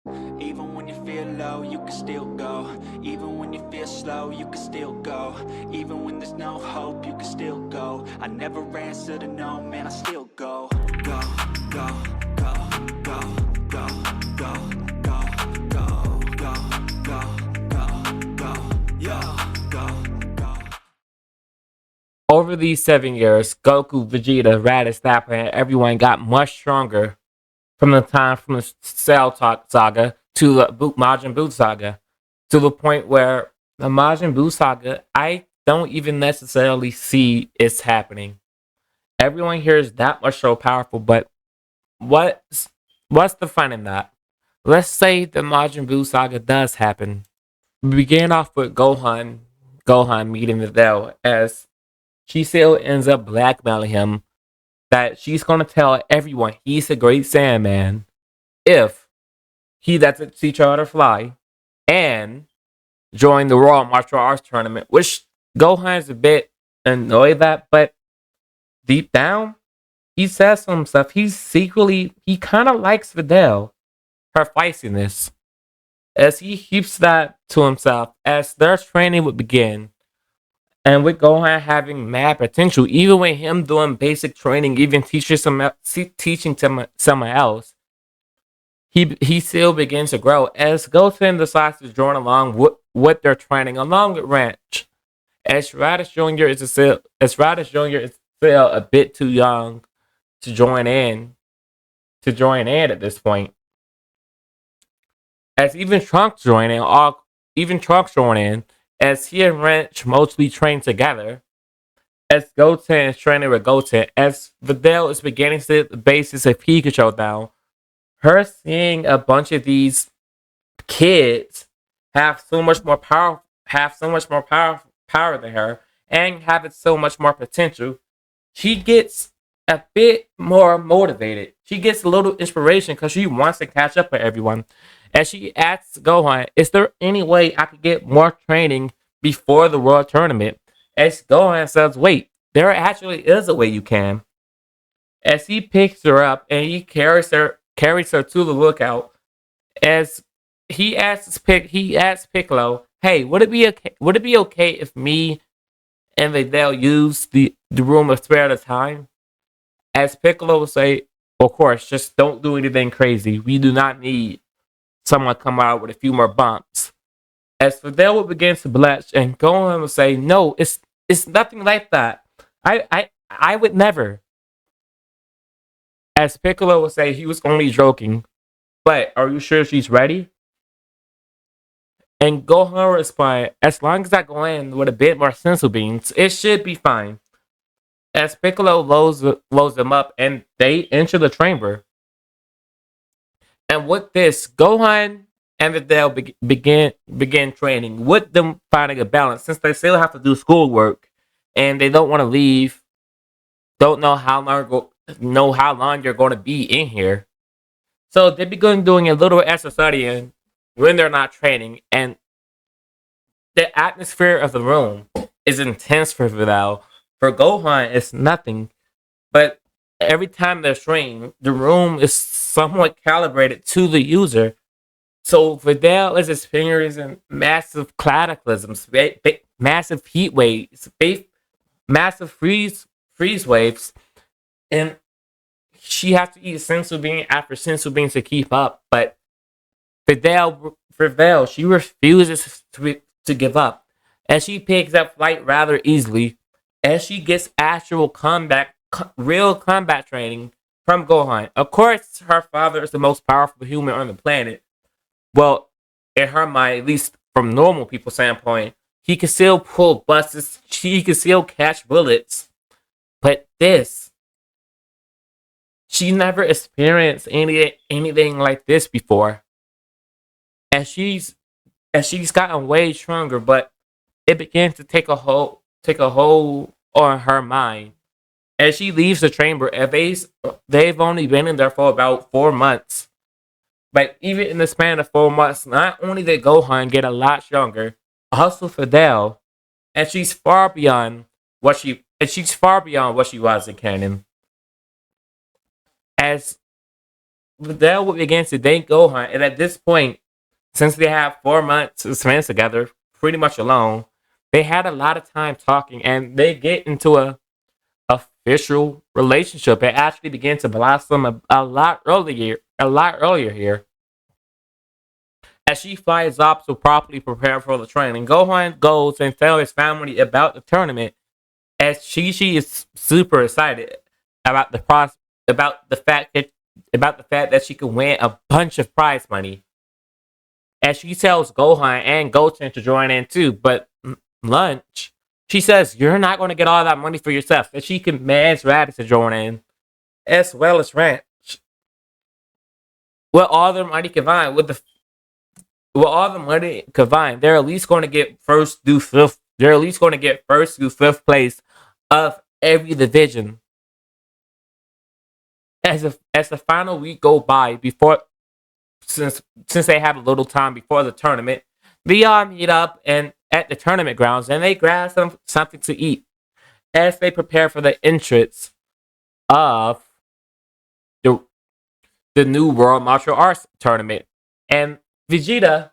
Even when you feel low, you can still go. Even when you feel slow, you can still go. Even when there's no hope, you can still go. I never answer to no, man, I still go. Go, go, go, go, go, go, go, go, go, go, go, go, yo, go, go. Over these 7 years, Goku, Vegeta, Raditz, Nappa, and everyone got much stronger from the time from the Cell Talk saga to the Majin Buu saga, to the point where the Majin Buu saga, I don't even necessarily see it's happening. Everyone here is that much so powerful, but what's what's the fun in that? Let's say the Majin Buu saga does happen. We began off with Gohan meeting the Videl as she still ends up blackmailing him that she's gonna tell everyone he's a great Sandman if he doesn't teach her how to fly and join the Royal Martial Arts Tournament, which Gohan's a bit annoyed at, but deep down, he says to himself, he kind of likes Videl, her feistiness, as he keeps that to himself as their training would begin. And with Gohan having mad potential, even with him doing basic training, even teaching someone else, he still begins to grow as Goten decides to join along with their training along with Ranch. As Radish Jr. is still a bit too young to join in at this point. As even Trunks join in, as he and Ranch mostly train together, as Goten is training with Goten, as Videl is beginning to set the basis of Pikachu down, her seeing a bunch of these kids have so much more power than her, and having so much more potential, she gets a bit more motivated. She gets a little inspiration because she wants to catch up with everyone. And she asks Gohan, is there any way I could get more training before the World Tournament? As Gohan says, wait, there actually is a way you can. As he picks her up and he carries her to the lookout, as he asks Piccolo, "Hey, would it be okay if me and Videl use the room a spare at a time?" As Piccolo will say, "Of course, just don't do anything crazy. We do not need someone come out with a few more bumps." As Videl would begin to blush, and Gohan would say, "No, it's nothing like that. I would never." As Piccolo would say, he was only joking. But are you sure she's ready? And Gohan responded, as long as I go in with a bit more sensu beans, it should be fine. As Piccolo loads them up and they enter the chamber. And with this, Gohan and Videl begin training, with them finding a balance since they still have to do schoolwork and they don't want to leave, don't know how long you're going to be in here. So they begin doing a little extra studying when they're not training, and the atmosphere of the room is intense for Vidal. For Gohan, it's nothing. But every time they're training, the room is somewhat calibrated to the user. So Vidal is experiencing massive cataclysms, massive heat waves, massive freeze waves, and she has to eat sensu bean after sensu bean to keep up. But Vidal, she refuses to give up, and she picks up flight rather easily, as she gets real combat training from Gohan. Of course, her father is the most powerful human on the planet. Well, in her mind, at least from normal people's standpoint, he can still pull busts, he can still catch bullets. But she never experienced anything like this before. And she's gotten way stronger, but it began to take a hold on her mind. As she leaves the chamber, and they've only been in there for about 4 months. But even in the span of 4 months, not only did Gohan get a lot stronger, also Fidel, and she's far beyond what she was in canon. As Videl would begin to date Gohan, and at this point, since they have 4 months spent together, pretty much alone, they had a lot of time talking, and they get into a official relationship. It actually began to blossom a lot earlier, here. As she flies up to properly prepare for the training, Gohan goes and tells his family about the tournament. As Chi is super excited about the about the fact that she can win a bunch of prize money. As she tells Gohan and Goten to join in too, but lunch, she says you're not going to get all that money for yourself, and she commands Raditz to join in, as well as Ranch. With all their money combined, they're at least going to get first through fifth. They're at least going to get first through fifth place of every division. As the final week go by, since they have a little time before the tournament, they all meet up and at the tournament grounds, and they grab something to eat as they prepare for the entrance of the new World Martial Arts Tournament. And Vegeta,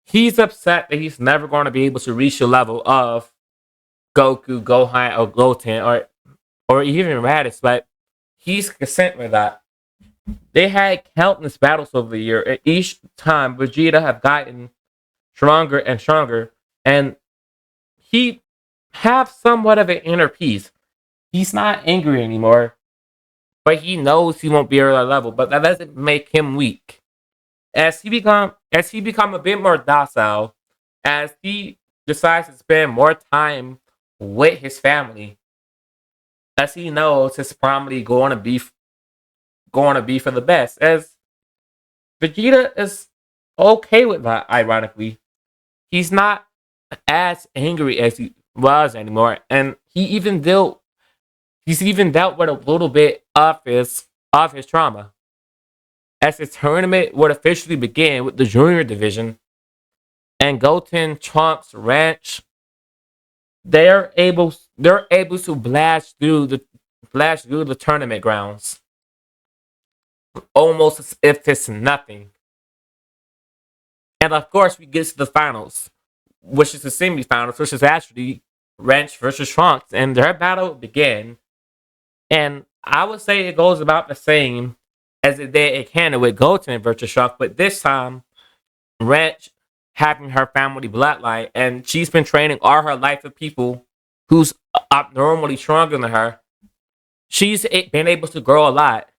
he's upset that he's never going to be able to reach the level of Goku, Gohan, or Goten, or even Raditz, but he's content with that. They had countless battles over the year, and each time Vegeta have gotten stronger and stronger, and he have somewhat of an inner peace. He's not angry anymore, but he knows he won't be at that level. But that doesn't make him weak. As he become a bit more docile, as he decides to spend more time with his family, as he knows it's probably going to be for the best. As Vegeta is okay with that, ironically. He's not as angry as he was anymore, and he's even dealt with a little bit of his trauma. As the tournament would officially begin with the junior division, and Goten, Trunks, Ranch, they're able to blast through the tournament grounds, almost as if it's nothing. And of course, we get to the finals, which is the semifinals, which is actually Ranch versus Trunks, and their battle began. And I would say it goes about the same as it did in Canada with Goten versus Trunks, but this time, Ranch having her family bloodline, and she's been training all her life with people who's abnormally stronger than her. She's been able to grow a lot.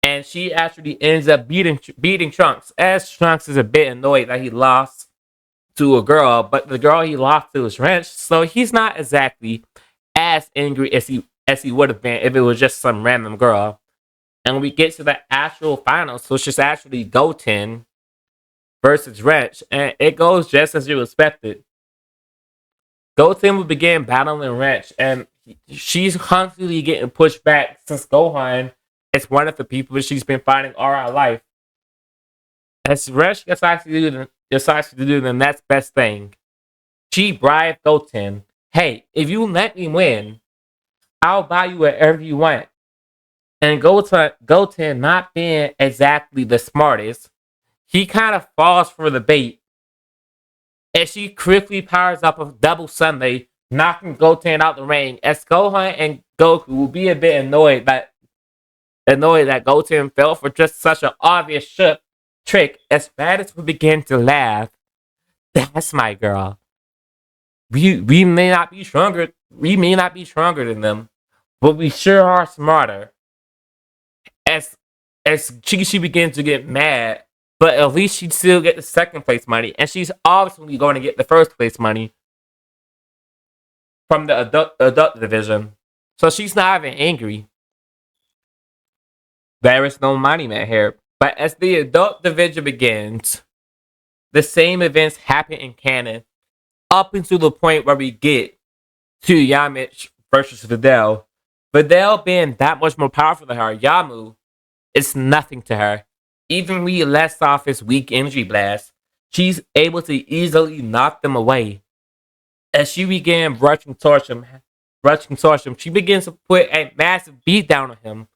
And she actually ends up beating Trunks, as Trunks is a bit annoyed that he lost to a girl, but the girl he lost to is Ranch, so he's not exactly as angry as he would have been if it was just some random girl. And we get to the actual finals, which is actually Goten versus Ranch, and it goes just as you expected. Goten will begin battling Ranch, and she's constantly getting pushed back since Gohan is one of the people that she's been fighting all her life. As Ranch decides to do the next best thing, she bribed Goten. Hey, if you let me win, I'll buy you whatever you want. And Goten not being exactly the smartest, he kind of falls for the bait. And she quickly powers up a double Sunday, knocking Goten out the ring. As Gohan and Goku will be a bit annoyed that Goten fell for just such an obvious trick, as Raditz would begin to laugh. That's my girl. We may not be stronger. We may not be stronger than them, but we sure are smarter. As she begins to get mad, but at least she'd still get the second place money, and she's obviously going to get the first place money from the adult division. So she's not even angry. There is no money man here. But as the adult division begins, the same events happen in canon up until the point where we get to Yamcha versus Videl. Videl being that much more powerful than her, Yamu is nothing to her. Even when he lets off his weak energy blast, she's able to easily knock them away. As she began rushing towards him, she begins to put a massive beat down on him.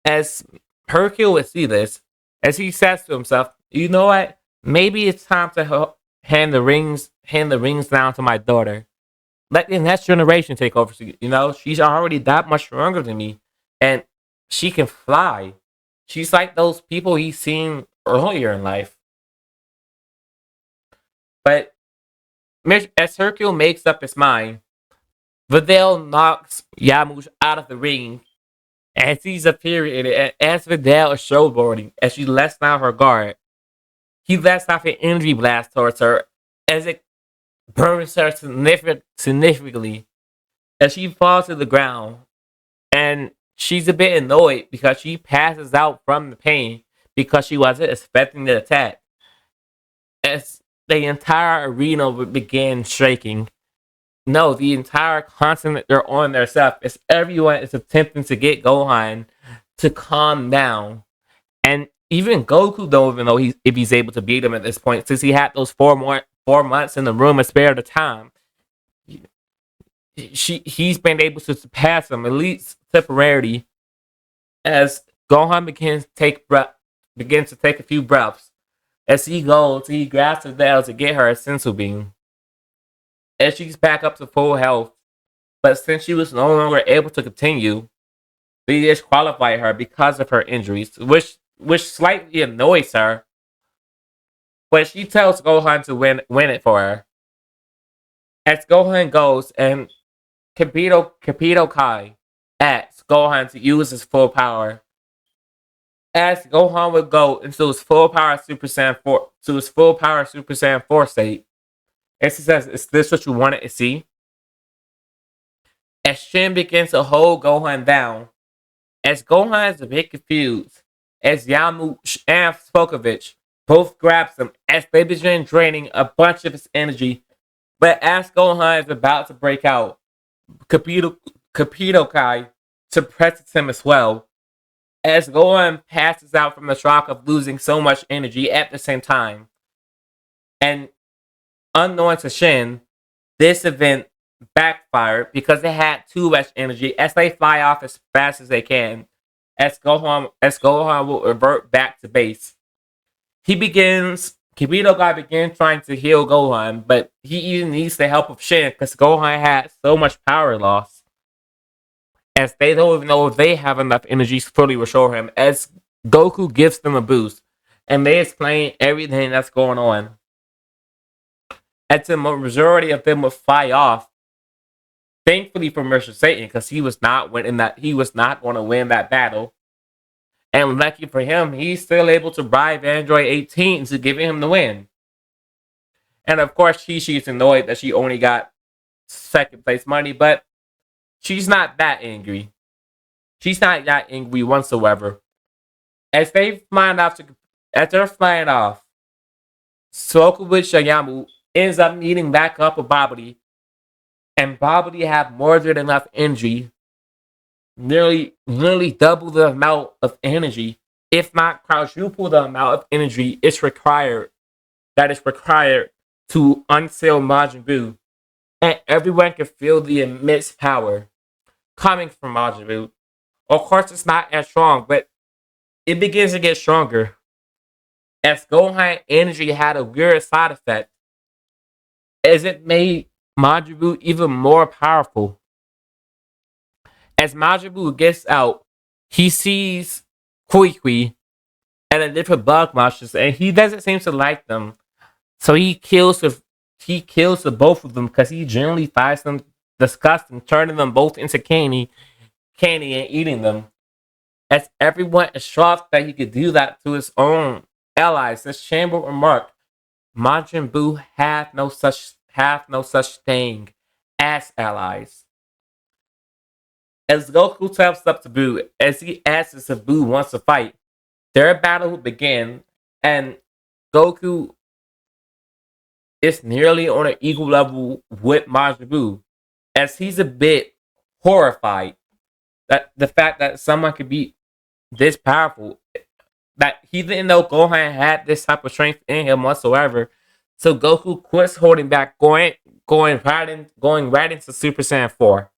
As Hercule would see this, as he says to himself, "You know what? Maybe it's time to hand the rings down to my daughter. Let the next generation take over. You know, she's already that much stronger than me, and she can fly. She's like those people he's seen earlier in life." But as Hercule makes up his mind, Videl knocks Yamush out of the ring and sees a period. And as Videl is showboarding, as she lets down her guard, he lets off an energy blast towards her as it burns her significantly as she falls to the ground. And she's a bit annoyed because she passes out from the pain because she wasn't expecting the attack. As the entire arena began shaking. No, the entire continent they're on their self as everyone is attempting to get Gohan to calm down. And even Goku don't even know if he's able to beat him at this point, since he had those 4 months in the room and spare the time. He's been able to surpass him, at least temporarily, as Gohan begins to take a few breaths. As he grabs the bell to get her a sensu beam. As she's back up to full health, but since she was no longer able to continue, they disqualify her because of her injuries, which slightly annoys her. But she tells Gohan to win it for her. As Gohan goes and Capito Kai asks Gohan to use his full power. As Gohan would go into his full power Super Saiyan 4 state, and she says, "Is this what you wanted to see?" As Shin begins to hold Gohan down, as Gohan is a bit confused, as Yamu and Spokovich both grabs him as they begin draining a bunch of his energy. But as Gohan is about to break out, Capito Kai suppresses him as well, as Gohan passes out from the shock of losing so much energy at the same time. And unknown to Shin, this event backfired because they had too much energy as they fly off as fast as they can. As Gohan will revert back to base. Kibito Guy begins trying to heal Gohan, but he even needs the help of Shin because Gohan had so much power loss. As they don't even know if they have enough energy to fully restore him, as Goku gives them a boost, and they explain everything that's going on. As the majority of them would fly off, thankfully for Mr. Satan, because he was not going to win that battle. And lucky for him, he's still able to bribe Android 18 to give him the win. And of course, she's annoyed that she only got second place money, but she's not that angry. She's not that angry whatsoever. As they're flying off, Sokovich Yamu ends up meeting back up with Babidi, and Babidi have more than enough energy, nearly double the amount of energy, if not quadruple the amount of energy that is required to unseal Majin Buu, and everyone can feel the immense power coming from Majin Buu. Of course, it's not as strong, but it begins to get stronger. As Gohan energy had a weird side effect, as it made Majin Buu even more powerful. As Majin Buu gets out, he sees Kui and the different bug monsters, and he doesn't seem to like them. So he kills the both of them because he generally finds them disgusting, turning them both into candy and eating them. As everyone is shocked that he could do that to his own allies, this chamber remarked, Majin Buu have no such thing as allies. As Goku steps up to Buu, as he asks if Buu wants to fight, their battle will begin, and Goku is nearly on an equal level with Majin Buu, as he's a bit horrified that the fact that someone could be this powerful, that he didn't know Gohan had this type of strength in him whatsoever. So Goku quits holding back, going right into Super Saiyan 4.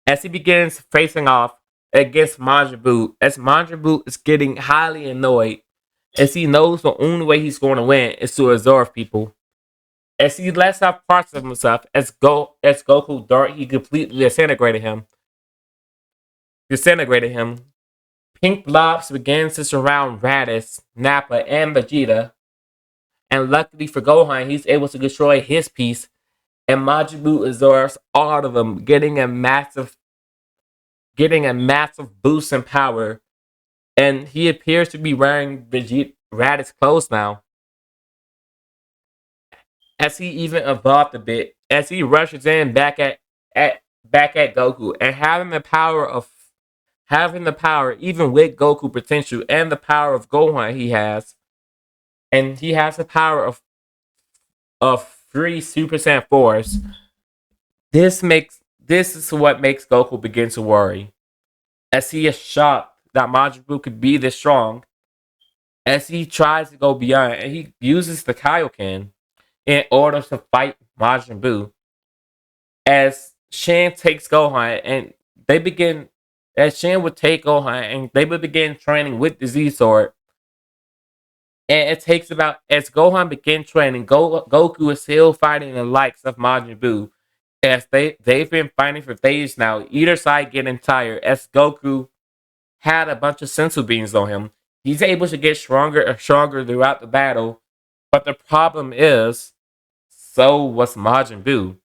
As he begins facing off, against Majin Buu, as Majin Buu is getting highly annoyed, as he knows the only way he's going to win is to absorb people. As he lets out parts of himself, as Goku Dark, he completely disintegrated him. Pink blobs begin to surround Raditz, Nappa, and Vegeta. And luckily for Gohan, he's able to destroy his piece, and Majin Buu absorbs all of them, getting a massive boost in power. And he appears to be wearing Vegeta Raditz's clothes now, as he even evolved a bit, as he rushes in back at Goku, and having the power even with Goku potential and the power of Gohan he has, and he has the power of 3 Super Saiyan 4s. This is what makes Goku begin to worry, as he is shocked that Majin Buu could be this strong, as he tries to go beyond, and he uses the Kaioken in order to fight Majin Buu. As Shan takes Gohan, and they begin, as Shan would take Gohan, and they would begin training with the Z Sword. And it takes about, as Gohan begins training, Goku is still fighting the likes of Majin Buu, as they've been fighting for days now, either side getting tired, as Goku had a bunch of sensu beans on him. He's able to get stronger and stronger throughout the battle, but the problem is, so was Majin Buu.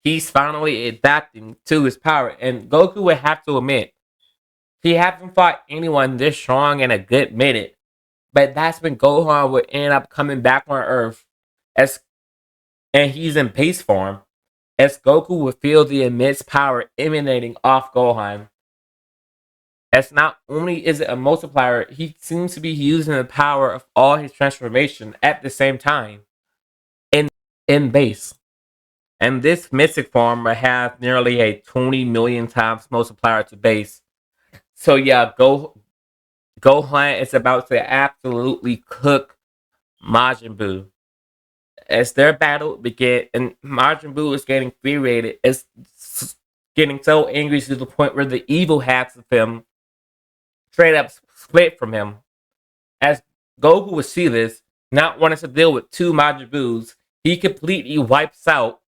He's finally adapting to his power, and Goku would have to admit, he hasn't fought anyone this strong in a good minute. But that's when Gohan would end up coming back on Earth, and he's in base form, as Goku would feel the immense power emanating off Gohan. As not only is it a multiplier, he seems to be using the power of all his transformation at the same time in base. And this mystic form will have nearly a 20 million times multiplier to base. So yeah, Gohan is about to absolutely cook Majin Buu. As their battle begins, and Majin Buu is getting infuriated, is getting so angry to the point where the evil halves of him straight up split from him. As Goku would see this, not wanting to deal with two Majin Buus, he completely wipes out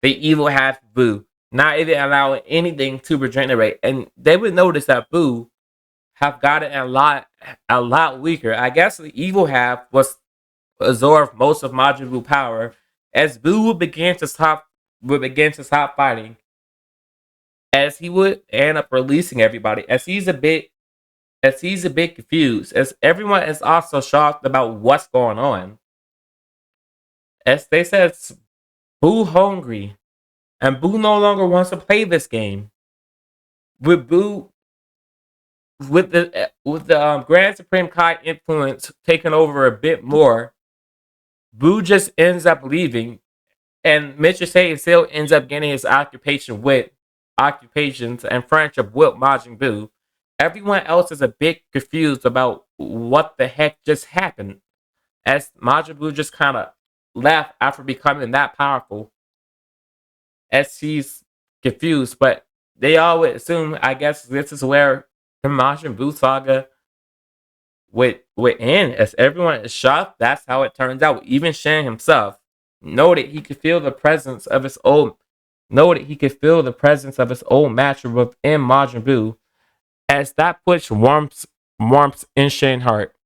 the evil half of Buu, not even allowing anything to regenerate. And they would notice that Buu have gotten a lot weaker. I guess the evil half was absorbed most of Majin Buu power, as Buu would begin to stop fighting, as he would end up releasing everybody, as he's a bit confused, as everyone is also shocked about what's going on. As they said, Buu hungry, and Buu no longer wants to play this game. With Buu, with the Grand Supreme Kai influence taking over a bit more, Buu just ends up leaving, and Mr. Satan still ends up getting his occupations and friendship with Majin Buu. Everyone else is a bit confused about what the heck just happened, as Majin Buu just kind of left after becoming that powerful, as he's confused. But they all would assume, I guess, this is where the Majin Buu saga would end, as everyone is shocked. That's how it turns out. Even Shan himself noted he could feel the presence of his old master within Majin Buu, as that puts warmth in Shan's heart.